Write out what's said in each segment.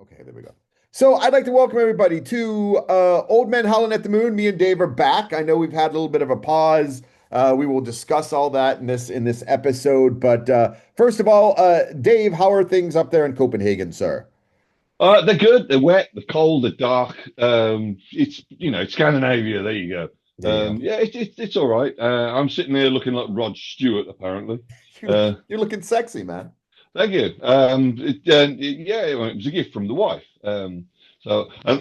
Okay, there we go. So I'd like to welcome everybody to Old Men Howling at the Moon. Me and Dave are back. I know we've had a little bit of a pause. We will discuss all that in this episode. But first of all, Dave, how are things up there in Copenhagen, sir? They're good. They're wet. They're cold. They're dark. It's it's Scandinavia. There you go. There you go. Yeah, it's all right. I'm sitting here looking like Rod Stewart, apparently. You're Uh, looking, you're looking sexy, man. Thank you. Yeah, well, it was a gift from the wife. And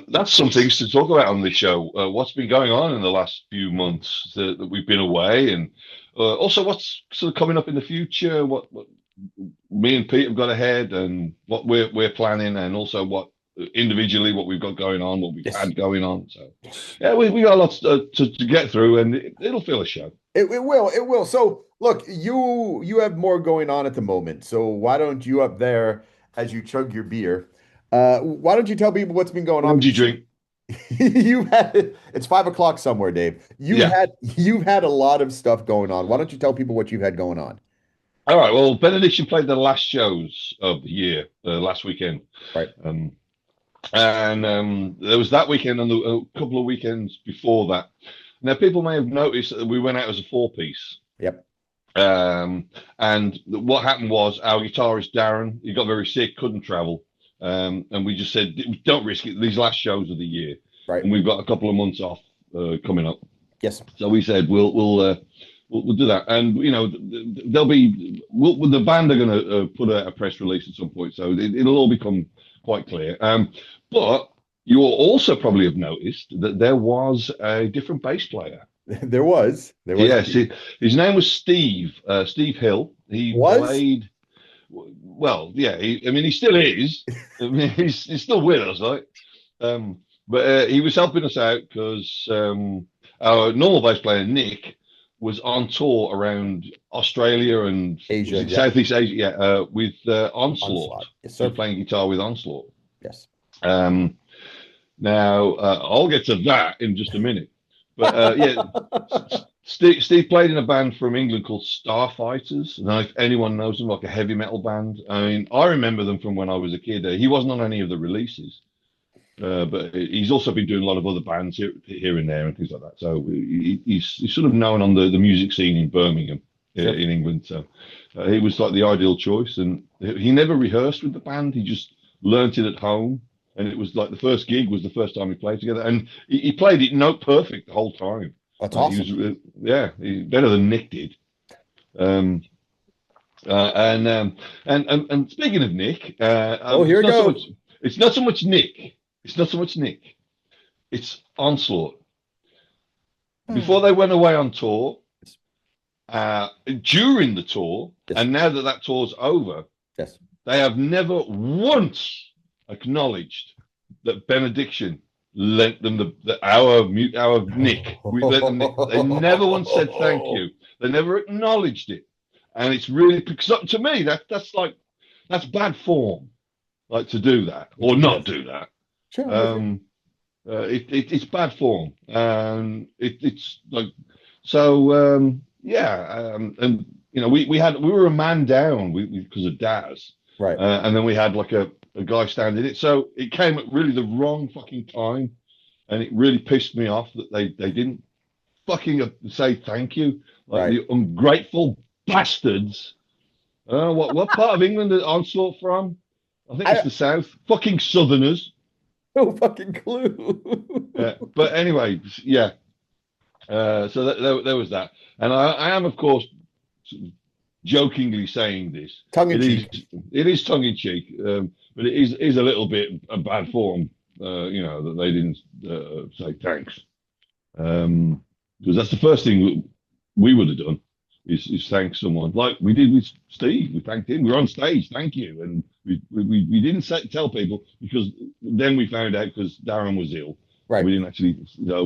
that's some things to talk about on this show. What's been going on in the last few months that we've been away, and also what's sort of coming up in the future. What me and Pete have got ahead, and what we're planning, and also what individually what we've got going on, what we've Yes. had going on. So Yes. yeah, we got lots to get through, and it'll feel a show. It will. It will. So look, you have more going on at the moment. So why don't you up there as you chug your beer? Why don't you tell people what's been going What on? would you Because drink? you had it's 5 o'clock somewhere, Dave. You've Yeah. had you've had a lot of stuff going on. Why don't you tell people what you've had going on? All right. Well, Benediction played the last shows of the year last weekend. Right. Um, and there was that weekend and a couple of weekends before that. Now, people may have noticed that we went out as a four-piece. Yep. And what happened was our guitarist Darren, he got very sick, couldn't travel, and we just said, "Don't risk it. These last shows of the year, Right. and we've got a couple of months off coming up." Yes. So we said, "We'll do that." And there'll be the band are going to put a press release at some point, so it'll all become quite clear. But you will also probably have noticed that there was a different bass player. There was. There was Yes, his name was Steve Hill. He was. played well. Yeah, I mean, he still is. I mean, he's still with us, right? But he was helping us out because our normal bass player Nick was on tour around Australia and was Asia. it Yeah. Southeast Asia, yeah, with Onslaught. Onslaught. Yes, He was sir. playing guitar with Onslaught. Yes. Um, Now I'll get to that in just a minute. But yeah, Steve played in a band from England called Starfighters. And if anyone knows them, like a heavy metal band. I mean, I remember them from when I was a kid. He wasn't on any of the releases, but he's also been doing a lot of other bands here and there and things like that. So he's sort of known on the music scene in Birmingham, Sure. in England. So he was like the ideal choice. And he never rehearsed with the band. He just learnt it at home. And it was like the first gig was the first time we played together. And he played it note perfect the whole time. That's He awesome. was, yeah, better than Nick did. Um, and speaking of Nick, Oh, here it's we not so go. much. It's not so much Nick. It's not so much Nick. It's Onslaught. Before they went away on tour, during the tour, Yes. and now that that tour's over, Yes. they have never once acknowledged that Benediction lent them our Nick. We lent them Nick. They never once said thank you. They never acknowledged it, and it's really because to me that's bad form, like to do that or not Yes. do that. Sure. I'm with you. It's bad form, and it's like so. Yeah, and we were a man down because of Daz, Right. and then we had like a guy standing it. So it came at really the wrong fucking time, and it really pissed me off that they didn't fucking say thank you, like Right. the ungrateful bastards. What part of England is Onslaught from? I think it's I the south. Fucking Southerners. no fucking clue. But anyway, yeah. So there was that, and I am of course jokingly saying this. Tongue in It is cheek. it is tongue in cheek, but it is a little bit a bad form. That they didn't say thanks, because that's the first thing we would have done is thank someone like we did with Steve. We thanked him. We were on stage. Thank you, and we didn't tell people because then we found out because Darren was ill. Right. We didn't actually.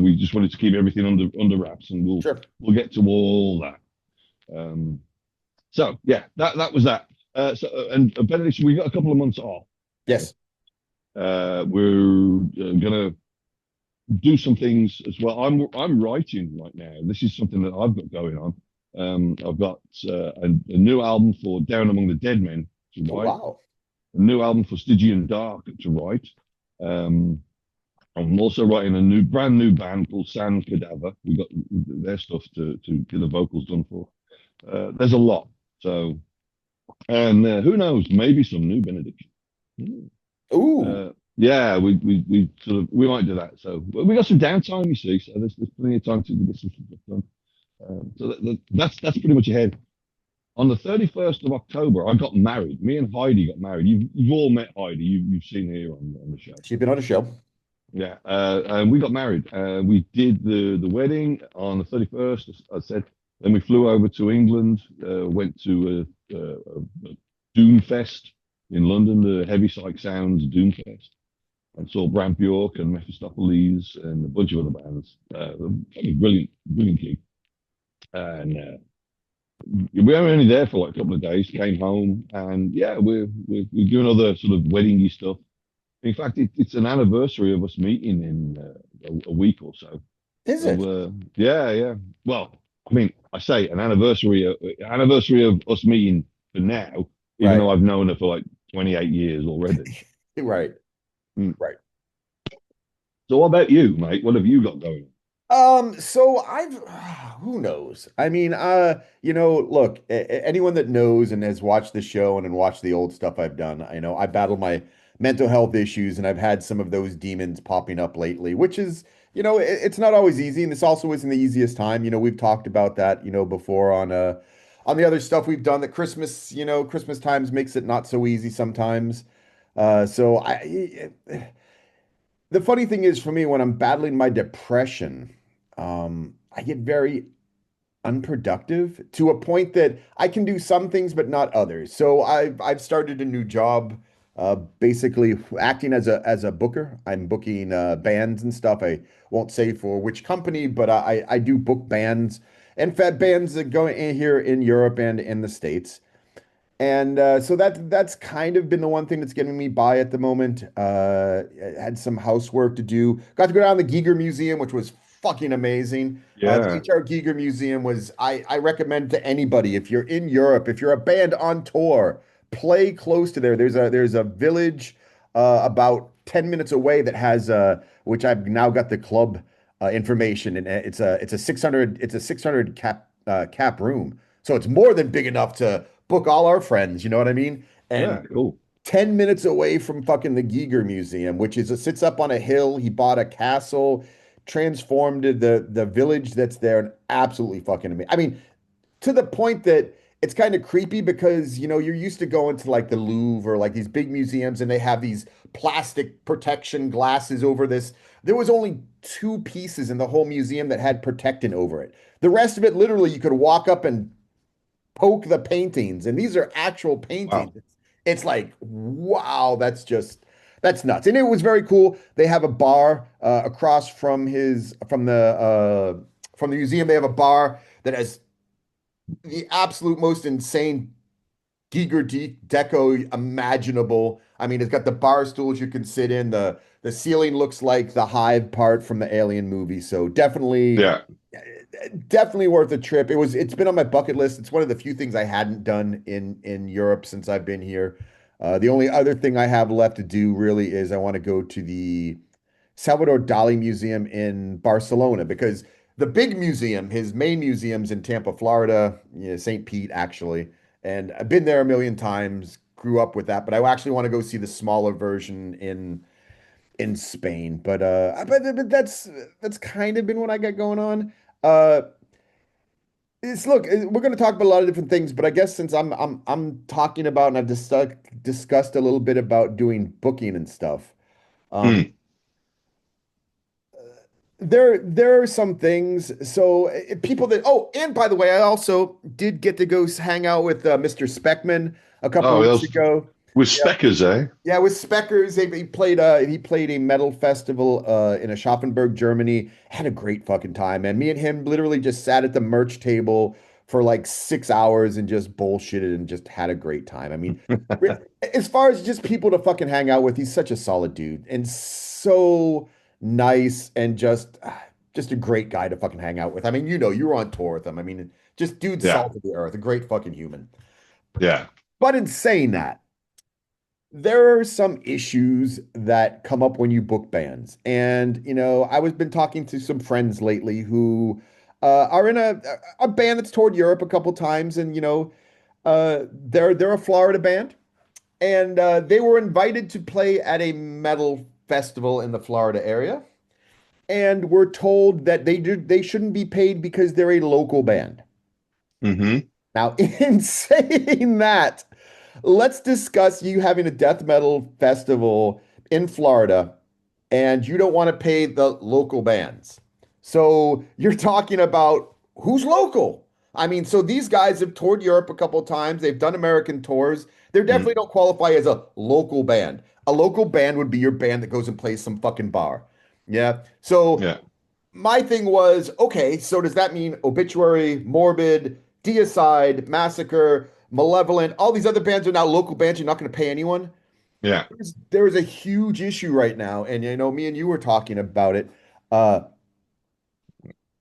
We just wanted to keep everything under wraps, and Sure. we'll get to all that. Um, so yeah, that was that. And Benediction, we got a couple of months off. Yes. We're gonna do some things as well. I'm writing right now. This is something that I've got going on. I've got a new album for Down Among the Dead Men to Oh, write. wow. a new album for Stygian Dark to write. Um, I'm also writing a brand new band called Sand Cadaver. We got their stuff to get the vocals done for. There's a lot. So, and who knows? Maybe some new Benediction. Hmm. Ooh. Yeah, we sort of we might do that. So we got some downtime, you see. So there's plenty of time to get some stuff done. That's pretty much ahead. On the 31st of October, I got married. Me and Heidi got married. You've all met Heidi. You've seen her here on the show. She's been on a show. Yeah, and we got married. We did the wedding on the 31st, as I said. Then we flew over to England, went to a Doomfest in London, the Heavy Psych Sounds Doomfest, and saw Bram Bjork and Mephistopheles and a bunch of other bands. Brilliant, brilliant gig. And we were only there for like a couple of days, came home, and yeah, we're doing other sort of weddingy stuff. In fact, it's an anniversary of us meeting in a week or so. Is it? So yeah, yeah. Well, I mean, I say an anniversary of us meeting for now, even Right. though I've known her for like 28 years already. Right. Mm. Right. So what about you, mate? What have you got going So I've who knows? I mean, look, anyone that knows and has watched the show and watched the old stuff I've done, I know I battle my mental health issues and I've had some of those demons popping up lately, which is, it's not always easy, and this also isn't the easiest time. We've talked about that, before on the other stuff we've done, that Christmas, Christmas times makes it not so easy sometimes. So the funny thing is for me when I'm battling my depression, I get very unproductive to a point that I can do some things but not others. So I've started a new job, basically acting as a booker. I'm booking bands and stuff. I won't say for which company, but I do book bands and fat bands that go in here in Europe and in the States. And so that's kind of been the one thing that's getting me by at the moment. I had some housework to do. Got to go down to the Giger Museum, which was fucking amazing. The on? HR Giger Museum was, I recommend to anybody if you're in Europe, if you're a band on tour, play close to there. There's a village about 10 minutes away that has which I've now got the club information, and it's a 600 cap room. So it's more than big enough to book all our friends, you know what I mean? Yeah, And cool. 10 minutes away from fucking the Giger Museum, which is sits up on a hill. He bought a castle, transformed the village that's there, and absolutely fucking amazing. I mean, to the point that it's kind of creepy because you're used to going to like the Louvre or like these big museums and they have these plastic protection glasses over this. There was only two pieces in the whole museum that had protectant over it. The rest of it, literally, you could walk up and poke the paintings, and these are actual paintings. Wow. It's like, wow, that's nuts. And it was very cool. They have a bar across from the museum. They have a bar that has the absolute most insane deco imaginable. I mean, it's got the bar stools you can sit in. The ceiling looks like the hive part from the Alien movie. So Yeah. definitely worth a trip. It's been on my bucket list. It's one of the few things I hadn't done in Europe since I've been here. The only other thing I have left to do really is I want to go to the Salvador Dali Museum in Barcelona, because the big museum, his main museum's in Tampa, Florida, St. Pete actually. And I've been there a million times, grew up with that, but I actually want to go see the smaller version in Spain. But that's kind of been what I got going on. Uh, we're going to talk about a lot of different things, but I guess since I'm talking about and I've discussed a little bit about doing booking and stuff. Um, Hmm. there are some things. So people that and by the way, I also did get to go hang out with Mr. Speckman a couple Oh, weeks those ago. with Yeah. Speckers, eh? Yeah, with Speckers, he played a metal festival in Aschaffenburg, Germany. Had a great fucking time, man. Me and him literally just sat at the merch table for like 6 hours and just bullshitted and just had a great time. I mean, as far as just people to fucking hang out with, he's such a solid dude and so nice and just a great guy to fucking hang out with. I mean, you were on tour with him. I mean, just dude Yeah, salt of the earth, a great fucking human. yeah. But in saying that, there are some issues that come up when you book bands. And, I was been talking to some friends lately who are in a band that's toured Europe a couple times. And, they're a Florida band. And they were invited to play at a metal festival in the Florida area. And were told that they shouldn't be paid because they're a local band. Hmm. Now, in saying that, let's discuss you having a death metal festival in Florida and you don't want to pay the local bands. So you're talking about who's local. I mean, so these guys have toured Europe a couple of times. They've done American tours. They definitely don't qualify as a local band. A local band would be your band that goes and plays some fucking bar. Yeah. So Yeah. my thing was, okay, so does that mean Obituary, Morbid, Deicide, Massacre, Malevolent, all these other bands are now local bands, you're not going to pay anyone? Yeah. There is a huge issue right now, and me and you were talking about it. Uh,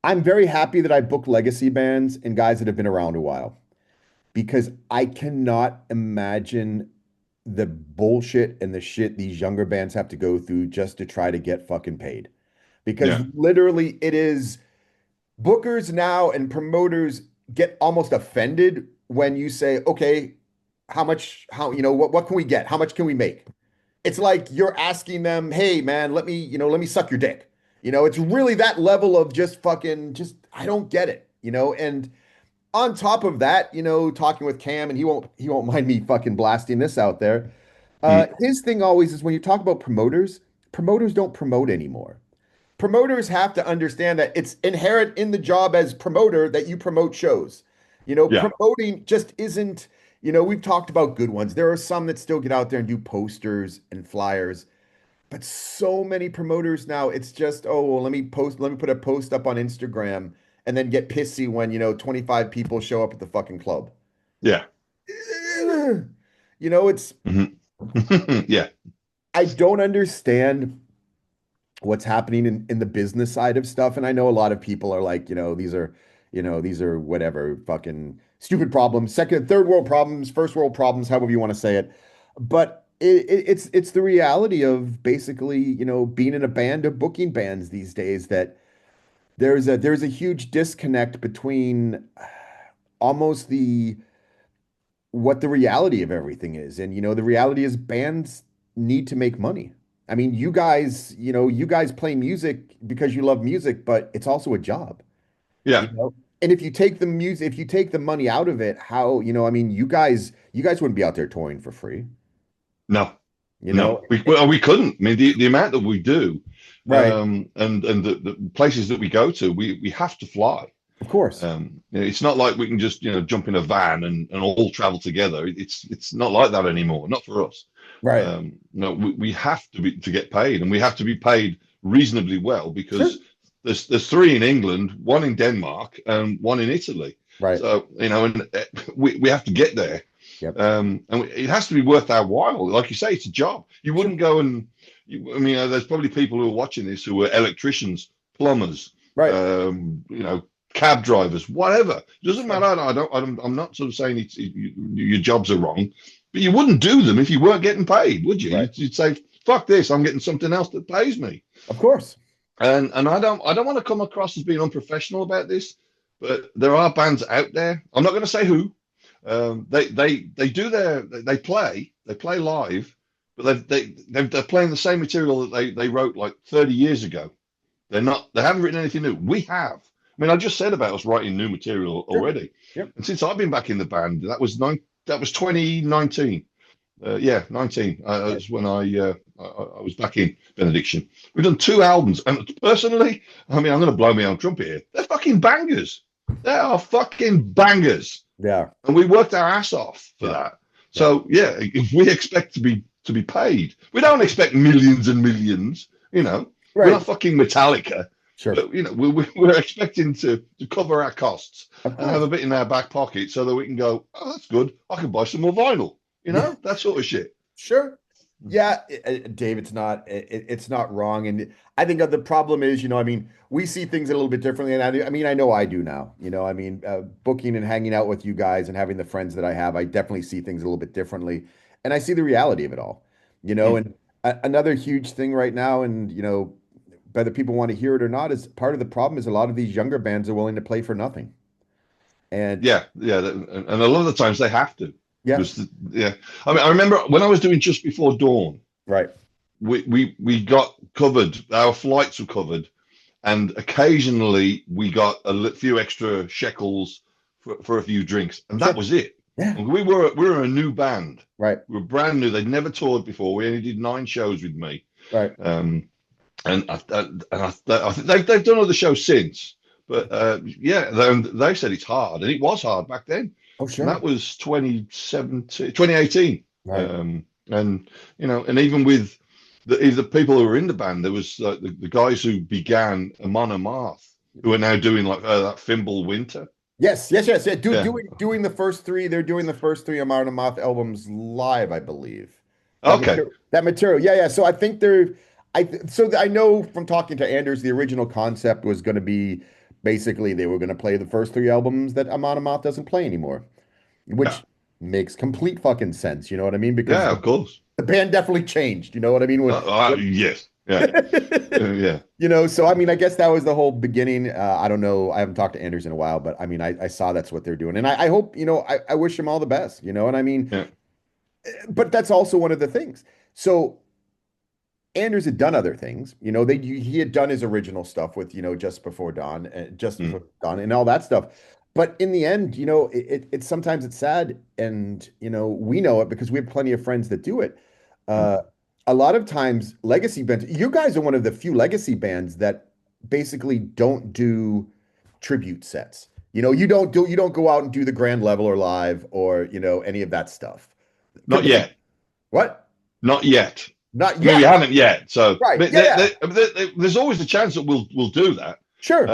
I'm very happy that I book legacy bands and guys that have been around a while because I cannot imagine the bullshit and the shit these younger bands have to go through just to try to get fucking paid. Because Yeah. literally it is bookers now and promoters get almost offended when you say, okay, how much, what can we get? How much can we make? It's like you're asking them, hey man, let me suck your dick. It's really that level of just fucking just I don't get it, and on top of that, talking with Cam, and he won't mind me fucking blasting this out there. Mm. His thing always is when you talk about promoters, promoters don't promote anymore. Promoters have to understand that it's inherent in the job as promoter that you promote shows. Yeah. Promoting just isn't, we've talked about good ones. There are some that still get out there and do posters and flyers, but so many promoters now, it's just, oh, well, let me put a post up on Instagram and then get pissy when, 25 people show up at the fucking club. Yeah. It's, Hmm. Yeah. I don't understand what's happening in the business side of stuff. And I know a lot of people are like, these are whatever fucking stupid problems, second, third world problems, first world problems, however you want to say it. But it's the reality of basically, being in a band of booking bands these days that there's a huge disconnect between almost the what the reality of everything is. And the reality is bands need to make money. I mean, you guys play music because you love music, but it's also a job, Yeah. you know? And if you take the money out of it, how, I mean, you guys wouldn't be out there touring for free, No. you No. know? We couldn't. I mean, the amount that we do, Right. and the places that we go to, we have to fly. Of course. It's not like we can just jump in a van and all travel together. It's not like that anymore. Not for us. Right. No, we have to get paid, and we have to be paid reasonably well Sure. because there's three in England, one in Denmark, and one in Italy. Right. So and we have to get there, Yep. and it has to be worth our while. Like you say, it's a job. You Sure. wouldn't go and I mean, there's probably people who are watching this who are electricians, plumbers, Right. um, you know, cab drivers, whatever. It doesn't Sure. matter. I'm not sort of saying your jobs are wrong, but you wouldn't do them if you weren't getting paid, would you? Right. You'd say, "Fuck this! I'm getting something else that pays me." Of course. And I don't want to come across as being unprofessional about this, but there are bands out there. I'm not going to say who. They play live, but they're playing the same material that they wrote like 30 years ago. They haven't written anything new. We have. I mean, I just said about us writing new material Sure. already. Yep. And since I've been back in the band, that was 2019. Yeah, 19. Right. That's when I was back in Benediction. We've done two albums, and personally, I mean, I'm going to blow my own trumpet here. They're fucking bangers. They are fucking bangers, Yeah. and we worked our ass off for Yeah. that. So yeah, if we expect to be paid, we don't expect millions and millions. We're Right. not fucking Metallica, Sure. but we're expecting to cover our costs Of and have course. a bit in our back pocket so that we can go, oh, that's good. I can buy some more vinyl. Yeah. That sort of shit. Sure. Yeah, Dave, it's not wrong, and I think the problem is, I mean, we see things a little bit differently, and I mean, I know I do now. I mean, booking and hanging out with you guys and having the friends that I have, I definitely see things a little bit differently. and I see the reality of it all, Mm. and another huge thing right now, and whether people want to hear it or not, is part of the problem is a lot of these younger bands are willing to play for nothing. And Yeah, yeah, and a lot of the times they have to yes, because yeah, I mean, I remember when I was doing Just Before Dawn, right. we got covered, our flights were covered, and occasionally we got few extra shekels for a few drinks, and that Sure. was it. Yeah. And we were a new band. Right. We were brand new. They'd never toured before. We only did 9 shows with me. Right. And I think they've done other shows since. But yeah, they said it's hard, and it was hard back then. Oh, And sure. that was 2017, 2018. Right. And and even with the people who were in the band, there was the guys who began Amon Amarth, who are now doing like that Fimble Winter. Yes, yes, yes. Yeah. Yeah. Doing the first three. They're doing the first three Amar Amarth albums live, I believe. That Okay. material. That material. Yeah, yeah. So I think they're. I know from talking to Anders, the original concept was going to be basically they were going to play the first three albums that Amon Amarth doesn't play anymore, Yeah. which makes complete fucking sense. You know what I mean? Because Yeah. Of course. the band definitely changed. You know what I mean? Yes. Yeah. Yeah. So I mean, I guess that was the whole beginning. I don't know. I haven't talked to Anders in a while, but I mean, I saw that's what they're doing, and I hope, I wish them all the best. And I mean, Yeah. but that's also one of the things. So Anders had done other things. He had done his original stuff with Just Before Dawn, Just Mm. Before Dawn, and all that stuff. But in the end, it's sometimes it's sad, and we know it because we have plenty of friends that do it. Mm. Uh, a lot of times, legacy bands. You guys are one of the few legacy bands that basically don't do tribute sets. You don't go out and do the Grand Leveler live or any of that stuff. Not yet. What? Not yet. Not I mean, we yet. haven't yet. So Right. but Yeah. there's always a chance that we'll do that. Sure.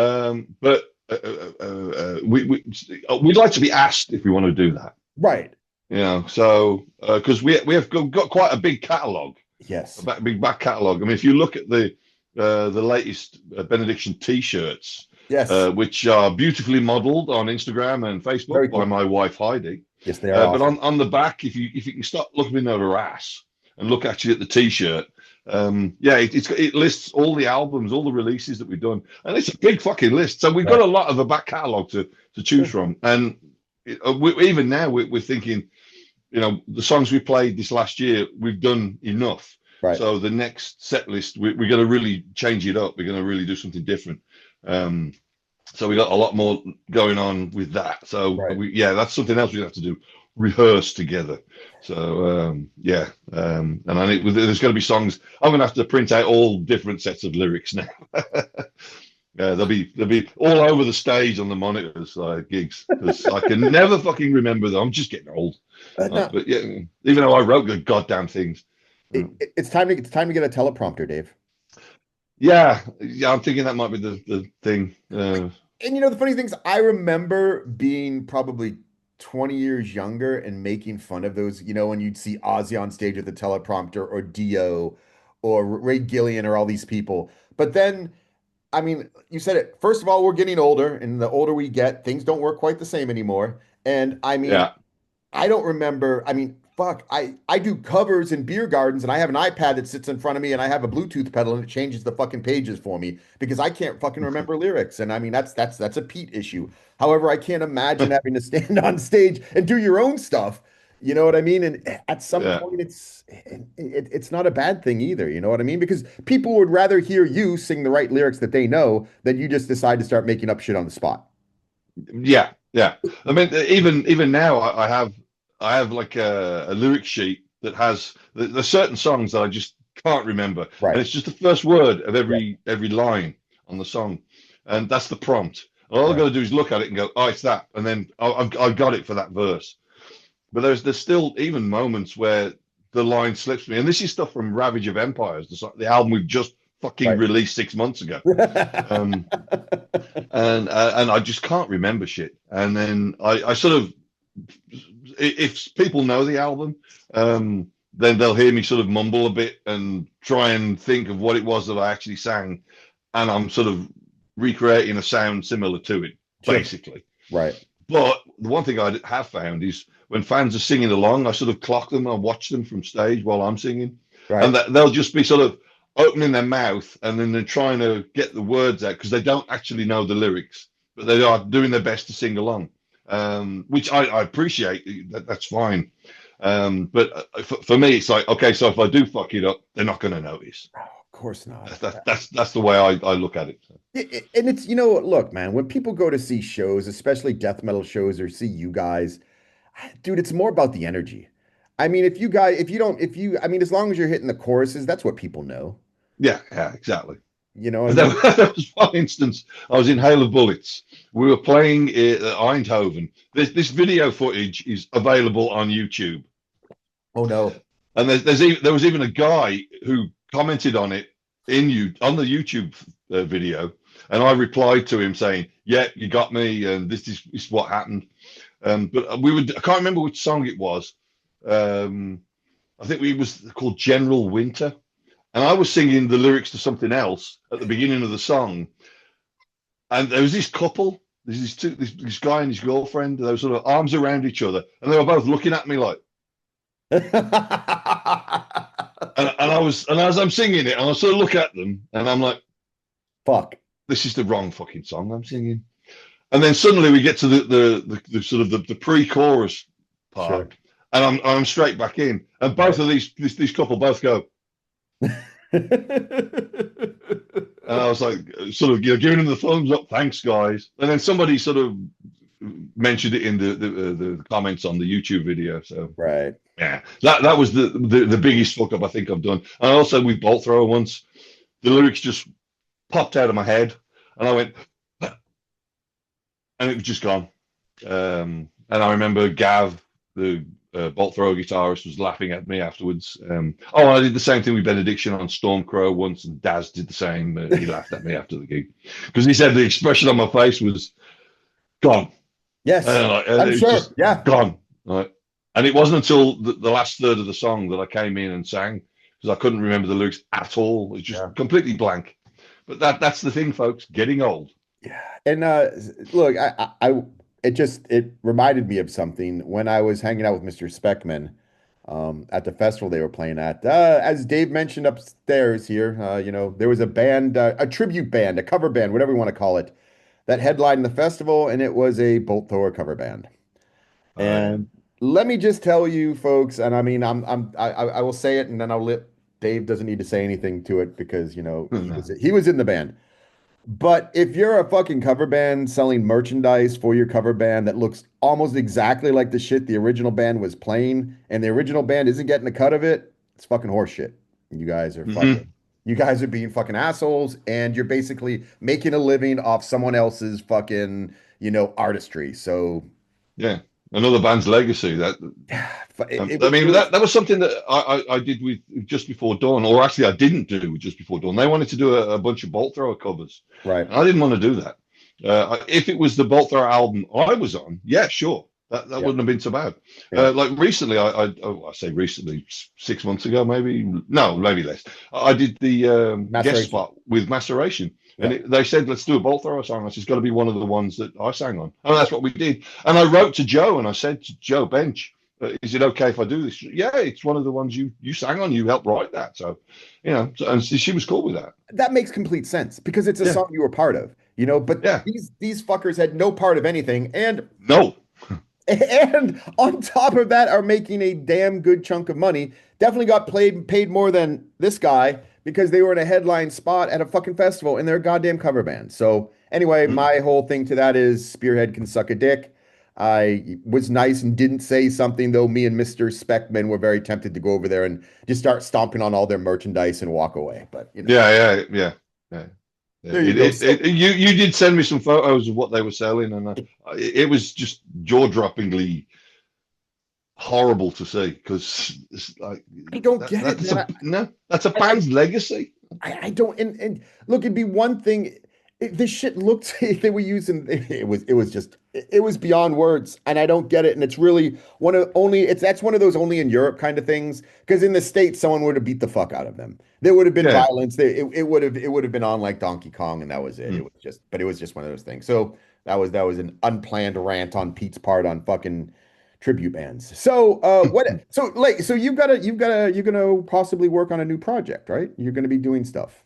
But we'd like to be asked if we want to do that. Right. So because we have got quite a big catalog, Yes. a big back catalog. I mean, if you look at the latest Benediction T-shirts, Yes. which are beautifully modelled on Instagram and Facebook Very by cool. my wife Heidi. Yes, they are But awesome. on the back, if you can start looking at her ass and look actually at the T-shirt, it lists all the albums, all the releases that we've done, and it's a big fucking list. So we've got a lot of a back catalogue to choose from, and even now we're thinking, the songs we played this last year, we've done enough. Right. So the next set list, we're going to really change it up. We're going to really do something different. So we got a lot more going on with that. So Right. that's something else we have to do, rehearse together. So and I think there's going to be songs. I'm going to have to print out all different sets of lyrics now. They'll be all over the stage on the monitors, gigs, because I can never fucking remember them. I'm just getting old. No, But yeah, even though I wrote the goddamn things. it's time to get a teleprompter, Dave. Yeah, I'm thinking that might be the thing. And the funny thing is, I remember being probably 20 years younger and making fun of those, when you'd see Ozzy on stage with the teleprompter or Dio or Ray Gillian or all these people. But then, I mean, you said it. First of all, we're getting older, and the older we get, things don't work quite the same anymore. And I mean, Yeah. I don't remember. I mean, fuck, I do covers in beer gardens, and I have an iPad that sits in front of me, and I have a Bluetooth pedal, and it changes the fucking pages for me because I can't fucking remember lyrics. And I mean, that's a Pete issue. However, I can't imagine having to stand on stage and do your own stuff. You know what I mean? And at some Yeah. point, it's not a bad thing either. You know what I mean? Because people would rather hear you sing the right lyrics that they know than you just decide to start making up shit on the spot. Yeah, yeah. I mean, even now, I have like a lyric sheet that has there's certain songs that I just can't remember, Right. and it's just the first word of every line on the song, and that's the prompt. And all I've got to do is look at it and go, oh, it's that, and then I've got it for that verse. But there's still even moments where the line slips me, and this is stuff from Ravage of Empires, the album we've just fucking Right. released 6 months ago. And I just can't remember shit. And then I sort of, if people know the album, then they'll hear me sort of mumble a bit and try and think of what it was that I actually sang, and I'm sort of recreating a sound similar to it, Sure. basically. Right. But the one thing I have found is when fans are singing along, I sort of clock them. I watch them from stage while I'm singing, and Right. they'll just be sort of opening their mouth and then they're trying to get the words out because they don't actually know the lyrics, but they are doing their best to sing along, which I appreciate. That's fine. But for me, it's like, okay, so if I do fuck it up, they're not going to notice. Of course not. That's the way I look at it. And it's, look, man, when people go to see shows, especially death metal shows or see you guys, dude, it's more about the energy. I mean, if you guys, if you don't, if you, I mean, as long as you're hitting the choruses, that's what people know. Yeah, yeah, exactly. And There was one instance. I was in Hail of Bullets. We were playing at Eindhoven. This video footage is available on YouTube. oh no. And there was even a guy who commented on it on the YouTube video, and I replied to him saying, "Yeah, you got me, and this is what happened." But I can't remember which song it was. I think it was called General Winter, and I was singing the lyrics to something else at the beginning of the song, and there was this couple. This guy and his girlfriend. They were sort of arms around each other, and they were both looking at me like. And as I'm singing it, and I sort of look at them, and I'm like, fuck, this is the wrong fucking song I'm singing. And then suddenly we get to the sort of the pre-chorus part, sure. And I'm straight back in, and both of these couple both go, and I was like, sort of, giving them the thumbs up, thanks guys. And then somebody sort of mentioned it in the comments on the YouTube video. So right, yeah, that was the biggest fuck up I think I've done. And also with Bolt Thrower once, the lyrics just popped out of my head, and I went, and it was just gone. And I remember Gav, the Bolt Thrower guitarist, was laughing at me afterwards. I did the same thing with Benediction on Stormcrow once, and Daz did the same. He laughed at me after the gig because he said the expression on my face was gone. Yes, I'm sure. Yeah, gone. Right. And it wasn't until the last third of the song that I came in and sang, because I couldn't remember the lyrics at all. It's just completely blank. But that's the thing, folks. Getting old. Yeah. And look, it reminded me of something when I was hanging out with Mr. Speckman at the festival they were playing at. As Dave mentioned upstairs here, there was a band, a tribute band, a cover band, whatever you want to call it, that headlined the festival, and it was a Bolt Thrower cover band. And let me just tell you, folks, and I mean, I will say it, and then I'll let Dave doesn't need to say anything to it because he was in the band. But if you're a fucking cover band selling merchandise for your cover band that looks almost exactly like the shit the original band was playing, and the original band isn't getting a cut of it, it's fucking horseshit. You guys are you guys are being fucking assholes, and you're basically making a living off someone else's fucking, artistry. So yeah. Another band's legacy. That was something that I did with Just Before Dawn, or actually I didn't do with Just Before Dawn. They wanted to do a bunch of Bolt Thrower covers, right? And I didn't want to do that. If it was the Bolt Thrower album I was on, yeah, sure, that wouldn't have been so bad. Yeah. Like recently, I say recently, 6 months ago, maybe less. I did the guest spot with Maceration. Yeah. And they said, let's do a Bolt Thrower song. It's got to be one of the ones that I sang on. And that's what we did. And I wrote to Joe, and I said to Joe Bench, is it okay if I do this? Yeah, it's one of the ones you sang on. You helped write that. So, and she was cool with that. That makes complete sense because it's a song you were part of, but these fuckers had no part of anything. And no. And on top of that are making a damn good chunk of money. Definitely got paid more than this guy, because they were in a headline spot at a fucking festival and they're a goddamn cover band. So anyway, my whole thing to that is Spearhead can suck a dick. I was nice and didn't say something, though me and Mr. Speckman were very tempted to go over there and just start stomping on all their merchandise and walk away. But yeah. You did send me some photos of what they were selling, and it was just jaw-droppingly horrible to see, because like I don't get it. That's a band's legacy. I don't. And look, it'd be one thing. This shit looked they were using. It was beyond words, and I don't get it. And it's really that's one of those only in Europe kind of things. Because in the States, someone would have beat the fuck out of them. There would have been violence. It would have been on like Donkey Kong, and that was it. It was just one of those things. So That was an unplanned rant on Pete's part on fucking tribute bands. So what so like so you're gonna possibly work on a new project, right? You're gonna be doing stuff.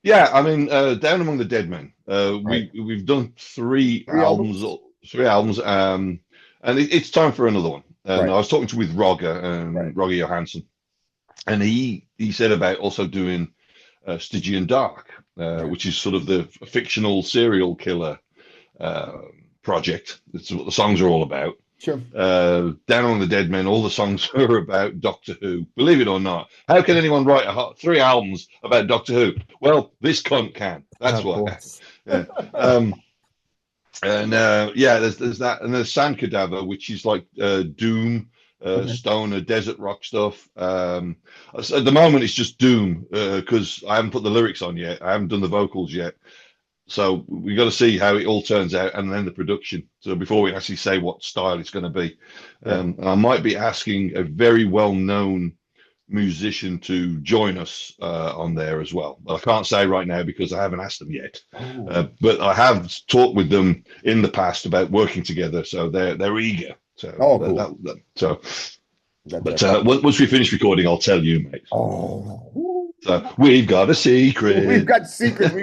Yeah, I mean, Down Among the Dead Men. Right. We've done three Three albums, albums? three albums, and it's time for another one. And Right, I was talking with Roger, right. Roger Johansson, and he said about also doing Stygian Dark, Right. which is sort of the fictional serial killer uh, project. That's what the songs are all about. Sure. Down on the Dead Men, all the songs are about Doctor Who. Believe it or not, how can anyone write three albums about Doctor Who? Well, this cunt can. That's Of why. course. Yeah. Um, and yeah, there's that, and there's Sand Cadaver, which is like Doom, Okay. stoner, desert rock stuff. So at the moment, it's just Doom because I haven't put the lyrics on yet. I haven't done the vocals yet. So we got to see how it all turns out, and then the production. So before we actually say what style it's going to be, Yeah. and I might be asking a very well-known musician to join us on there as well. But I can't say right now because I haven't asked them yet. Oh, But I have talked with them in the past about working together, so they're eager. So oh, cool. so. But That once we finish recording, I'll tell you, mate. oh. So we've got a We've secret. got secrets. We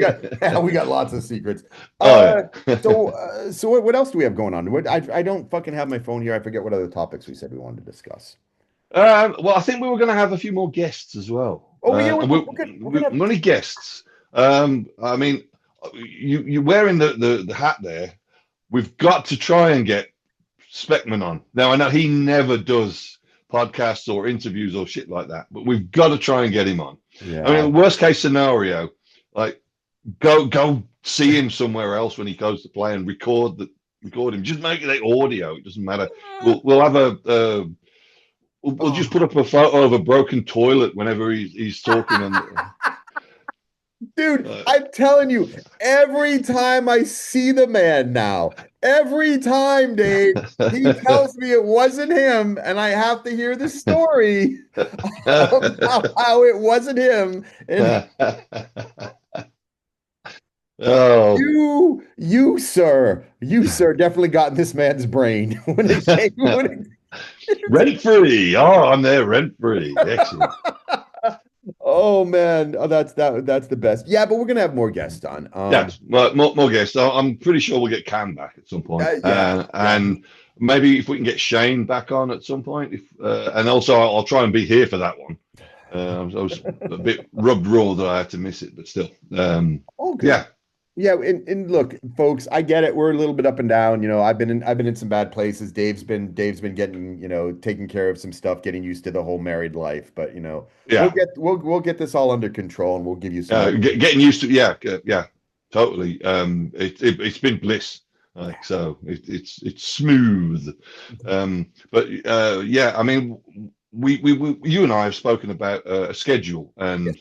got lots of secrets. Oh yeah. So what else do we have going on? I don't fucking have my phone here. I forget what other topics we said we wanted to discuss. Well, I think we were going to have a few more guests as well. Oh, yeah, And we're gonna have. not only guests. I mean, you're wearing the hat there. We've got to try and get Speckman on. Now, I know he never does podcasts or interviews or shit like that, but we've got to try and get him on. I Yeah. mean, worst case scenario, like go see him somewhere else when he goes to play and record him. Just make it audio. It doesn't matter. We'll have we'll just Oh, put up a photo of a broken toilet whenever he's talking on. dude, Uh, I'm telling you, every time I see the man now, every time, Dave, he tells me it wasn't him, and I have to hear the story of how it wasn't him. And oh, you, sir, definitely got in this man's brain when it came. rent free. Oh, I'm there rent free. Excellent. Oh man, that's the best. Yeah, but we're gonna have more guests on. Yes, more guests. I'm pretty sure we'll get Cam back at some point, Yeah, yeah. and maybe if we can get Shane back on at some point. If and also I'll try and be here for that one. I was a bit rubbed raw that I had to miss it, but still, Oh, good. yeah, Yeah, and look, folks, I get it. We're a little bit up and down. I've been in some bad places. Dave's been getting, taking care of some stuff, getting used to the whole married life. But we'll yeah. get this all under control, and we'll give you some more. Getting used to yeah, totally. It's been bliss. Like so, it's smooth. But yeah, I mean, we you and I have spoken about a schedule and Yes.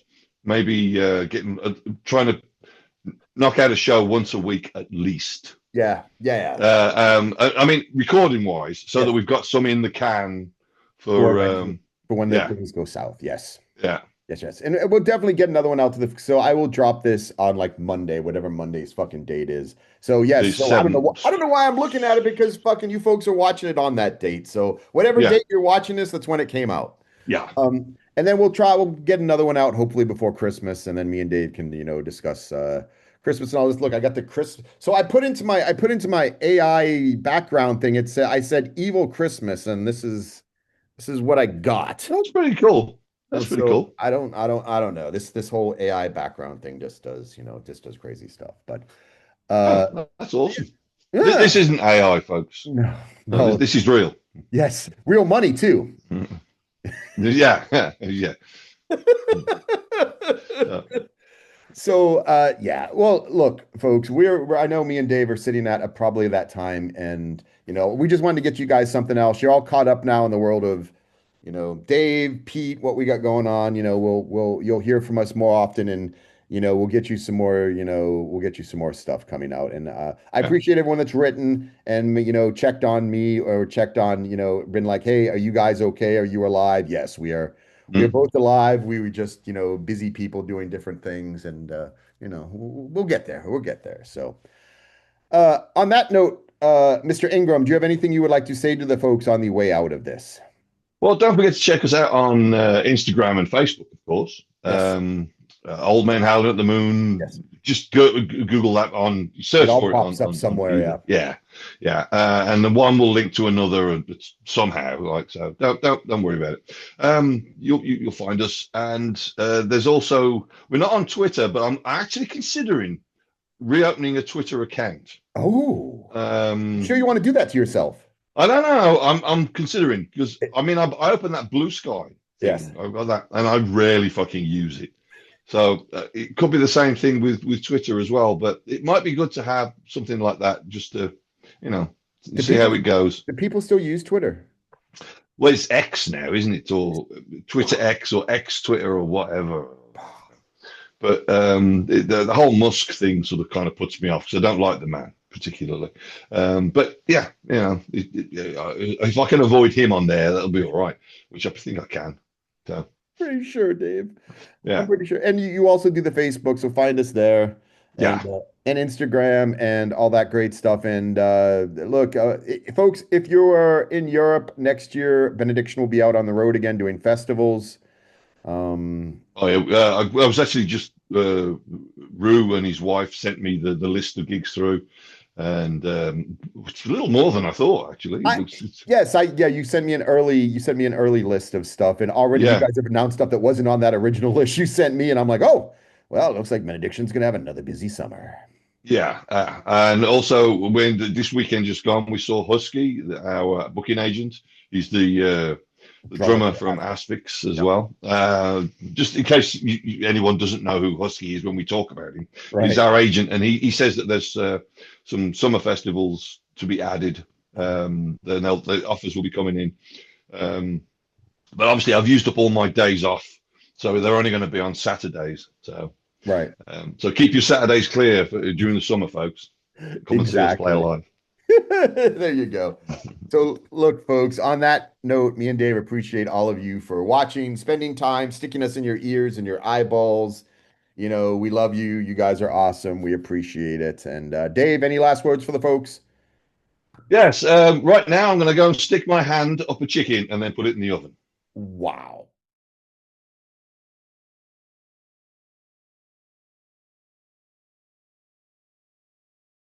maybe getting trying to knock out a show once a week at least. Yeah, yeah, yeah. I mean, recording wise, so that Yes. we've got some in the can For for eventually, for when the yeah, things go south. Yes. yeah. Yes, yes. And we'll definitely get another one out to so I will drop this on like Monday, whatever Monday's fucking date is. So The yes, so I don't know seventh, I don't know why I'm looking at it because fucking you folks are watching it on that date. So whatever yeah, date you're watching this, that's when it came out. yeah. And then we'll get another one out hopefully before Christmas, and then me and Dave can, discuss Christmas and all this. Look, I got the Christmas. So I put into my AI background thing. I said evil Christmas, and this is what I got. That's pretty cool. That's pretty So cool. I don't know. This whole AI background thing just does crazy stuff. But Oh, uh that's awesome. yeah. This isn't AI, folks. No, No, no. this is real. Yes, real money too. Yeah, yeah. Uh, So yeah. Well, look, folks, I know me and Dave are sitting at probably that time, and we just wanted to get you guys something else. You're all caught up now in the world of, Dave, Pete, what we got going on. You'll hear from us more often, and we'll get you some more stuff coming out. And I yeah. appreciate everyone that's written and checked on me or checked on, been like, hey, are you guys okay? Are you alive? Yes, we are. We are Mm. both alive. We were just, busy people doing different things, and we'll get there. We'll get there. So, On that note, Mr. Ingram, do you have anything you would like to say to the folks on the way out of this? Well, don't forget to check us out on Instagram and Facebook, of course. Yes, Old Man Howling at the Moon. yes. Just go Google that on It search all for it pops up on somewhere. Yeah. Google. Yeah, yeah. And the one will link to another somehow. Like so, don't worry about it. You'll find us. And there's also we're not on Twitter, but I'm actually considering reopening a Twitter account. Oh, you Um, sure you want to do that to yourself? I don't know. I'm considering because I mean I opened that Blue Sky Yes. thing. I've got that, and I rarely fucking use it. So it could be the same thing with Twitter as well. But it might be good to have something like that just to, you know, Do see how people it goes. do people still use Twitter? Well, it's X now, isn't it? Or Twitter X or X Twitter or whatever. But the whole Musk thing sort of kind of puts me off because I don't like the man particularly. But yeah, you know, if I can avoid him on there, that'll be all right, which I think I can. So Pretty sure, Dave. I'm yeah, pretty sure. And you also do the Facebook, so find us there yeah. and Instagram and all that great stuff. And look, folks, if you're in Europe next year, Benediction will be out on the road again doing festivals. Um, Oh yeah, I was actually just Rue and his wife sent me the list of gigs through, and it's a little more than I thought actually. I yes, I yeah, you sent me an early list of stuff, and already you Yeah, guys have announced stuff that wasn't on that original list you sent me, and I'm like, oh, well, it looks like Benediction's gonna have another busy summer. yeah, and also when this weekend just gone, we saw Husky, our booking agent. He's the Drummer drummer for from Asphyx. Asphyx as Yep. well. Just in case anyone doesn't know who Husky is when we talk about him, he's Right. our agent, and he says that there's some summer festivals to be added. The offers will be coming in. Um, but obviously, I've used up all my days off, so they're only going to be on Saturdays. Right. So keep your Saturdays clear during the summer, folks. Come and see us play Exactly. live. There you go. So, look, folks, on that note, me and Dave appreciate all of you for watching, spending time, sticking us in your ears and your eyeballs. You know, we love you. You guys are awesome. We appreciate it. And Dave, any last words for the folks? Yes, right now I'm going to go and stick my hand up a chicken and then put it in the oven. Wow.